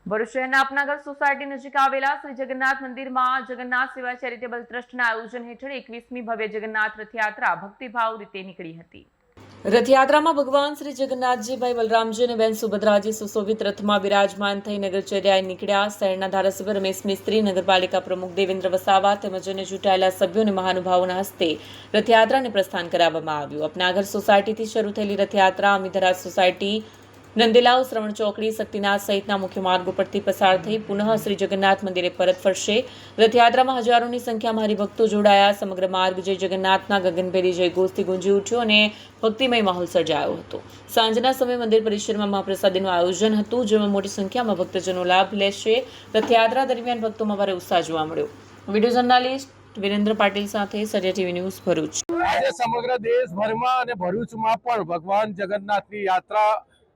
ભરૂચ શહેરના અપનાગર સોસાયટી નજીક આવેલા શ્રી જગન્નાથ મંદિરમાં જગન્નાથ સેવા ચેરિટેબલ ટ્રસ્ટના આયોજન હેઠળ 21મી ભવ્ય જગન્નાથ રથયાત્રા ભક્તિભાવ રીતે નીકળી હતી। રથયાત્રામાં ભગવાન શ્રી જગન્નાથજી, ભાઈ બલરામજી અને બેન સુભદ્રાજી સુશોભિત રથમાં બિરાજમાન થઈ નગરચર્યાએ નીકળ્યા। શહેરના ધારાસભ્ય રમેશ મિસ્ત્રી, નગરપાલિકા પ્રમુખ દેવેન્દ્ર વસાવા તેમજ અન્ય ચૂંટાયેલા સભ્યો અને મહાનુભાવોના હસ્તે રથયાત્રાને પ્રસ્થાન કરાવવામાં આવ્યું। અપનાગર સોસાયટીથી શરૂ થયેલી રથયાત્રા અમીધરા સોસાયટી, નંદેલાવ, શ્રવણ ચોકડી, શક્તિનાથ સહિતના મુખ્ય માર્ગો પરથી પસાર થઈ પુનઃ શ્રી જગન્નાથ મંદિરે પરત ફરશે। રથયાત્રામાં હજારોની સંખ્યામાં હરિભક્તો જોડાયા। સમગ્ર માર્ગ જય જગન્નાથના ગગનભેદી જયઘોષથી ગુંજી ઉઠ્યો અને ભક્તિમય માહોલ સર્જાયો હતો। સાંજના સમયે મંદિર પરિસરમાં મહાપ્રસાદીનું આયોજન હતું, જેમાં મોટી સંખ્યામાં ભક્તજનો લાભ લેશે। રથયાત્રા દરમિયાન ભક્તોમાં ભારે ઉત્સાહ જોવા મળ્યો। વિડીયો જર્નાલિસ્ટ વિરેન્દ્ર પાટીલ સાથે સરિયા ટીવી ન્યૂઝ, ભરૂચ। આજે સમગ્ર દેશભરમાં અને ભરૂચમાં પણ ભગવાન જગન્નાથની યાત્રા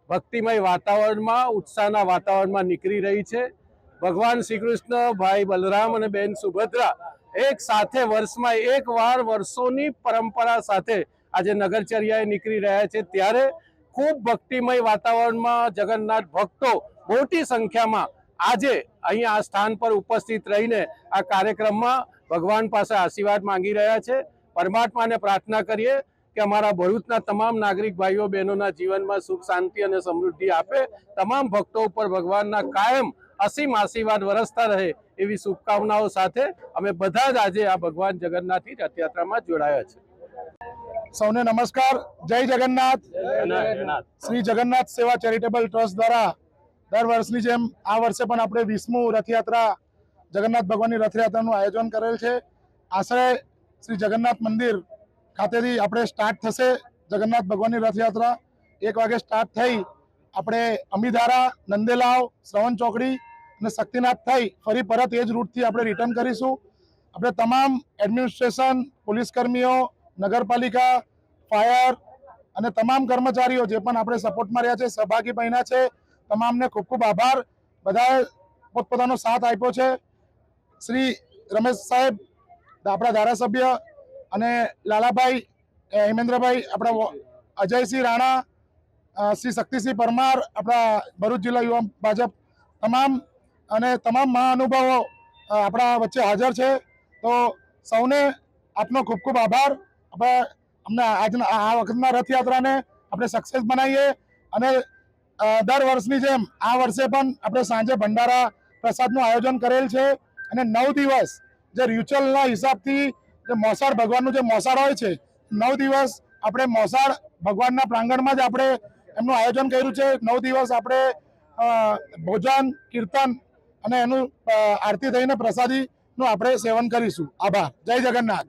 ભક્તિમય વાતાવરણમાં, ઉત્સાહના વાતાવરણમાં નીકળી રહી છે। ભગવાન શ્રી કૃષ્ણ, ભાઈ બલરામ અને બેન સુભદ્રા એક સાથે વર્ષમાં એકવાર વર્ષોની પરંપરા સાથે આજે નગરચર્યાએ નીકળી રહ્યા છે, ત્યારે ખૂબ ભક્તિમય વાતાવરણમાં જગન્નાથ ભક્તો મોટી સંખ્યામાં આજે અહીં આ સ્થાન પર ઉપસ્થિત રહીને આ કાર્યક્રમમાં ભગવાન પાસે આશીર્વાદ માંગી રહ્યા છે। પરમાત્માને પ્રાર્થના કરીએ કે અમારા ભરૂચના તમામ નાગરિક ભાઈઓ બહેનોના જીવનમાં સુખ, શાંતિ અને સમૃદ્ધિ આપે। તમામ ભક્તો ઉપર ભગવાનના કાયમ અસીમ આશીર્વાદ વરસતા રહે એવી શુભકામનાઓ સાથે અમે બધા જ આજે આ ભગવાન જગન્નાથની રથયાત્રામાં જોડાયા છે। સૌને નમસ્કાર, જય જગન્નાથ। શ્રી જગન્નાથ સેવા ચેરિટેબલ ટ્રસ્ટ દ્વારા દર વર્ષની જેમ આ વર્ષે પણ આપણે 20મું રથયાત્રા, જગન્નાથ ભગવાનની રથયાત્રાનું આયોજન કરેલ છે। આશરે શ્રી જગન્નાથ મંદિર ખાતેથી આપણે સ્ટાર્ટ થશે જગન્નાથ ભગવાનની રથયાત્રા। 1 વાગે સ્ટાર્ટ થઈ આપણે અમીધારા, નંદેલાવ, શ્રવણ ચોકડી અને શક્તિનાથ થઈ ફરી પરત એ જ રૂટથી આપણે રિટર્ન કરીશું। આપણે તમામ એડમિનિસ્ટ્રેશન, પોલીસ કર્મીઓ, નગરપાલિકા, ફાયર અને તમામ કર્મચારીઓ જે પણ આપણે સપોર્ટમાં રહ્યા છે, સહભાગી બન્યા છે, તમામને ખૂબ ખૂબ આભાર। બધાએ પોતપોતાનો સાથ આપ્યો છે। શ્રી રમેશ સાહેબ, આપણા ધારાસભ્ય, અને લાલાભાઈ, હેમેન્દ્રભાઈ, આપણા અજયસિંહ રાણા, શ્રી શક્તિસિંહ પરમાર, આપણા ભરૂચ જિલ્લા યુવા ભાજપ, તમામ અને તમામ મહાનુભાવો આપણા વચ્ચે હાજર છે। તો સૌને આપનો ખૂબ ખૂબ આભાર। અમને આજના આ વખતના રથયાત્રાને આપણે સક્સેસ બનાવીએ અને દર વર્ષની જેમ આ વર્ષે પણ આપણે સાંજે ભંડારા પ્રસાદનું આયોજન કરેલ છે અને 9 દિવસ જે રિચ્યુઅલના હિસાબથી જે મોસાળ ભગવાનનું જે મોસાળ હોય છે, 9 દિવસ આપણે મોસાળ ભગવાનના પ્રાંગણમાં જ આપણે એમનું આયોજન કર્યું છે। 9 દિવસ આપણે ભોજન, કીર્તન અને એનું આરતી થઈને પ્રસાદીનું આપણે સેવન કરીશું। આભાર। જય જગન્નાથ।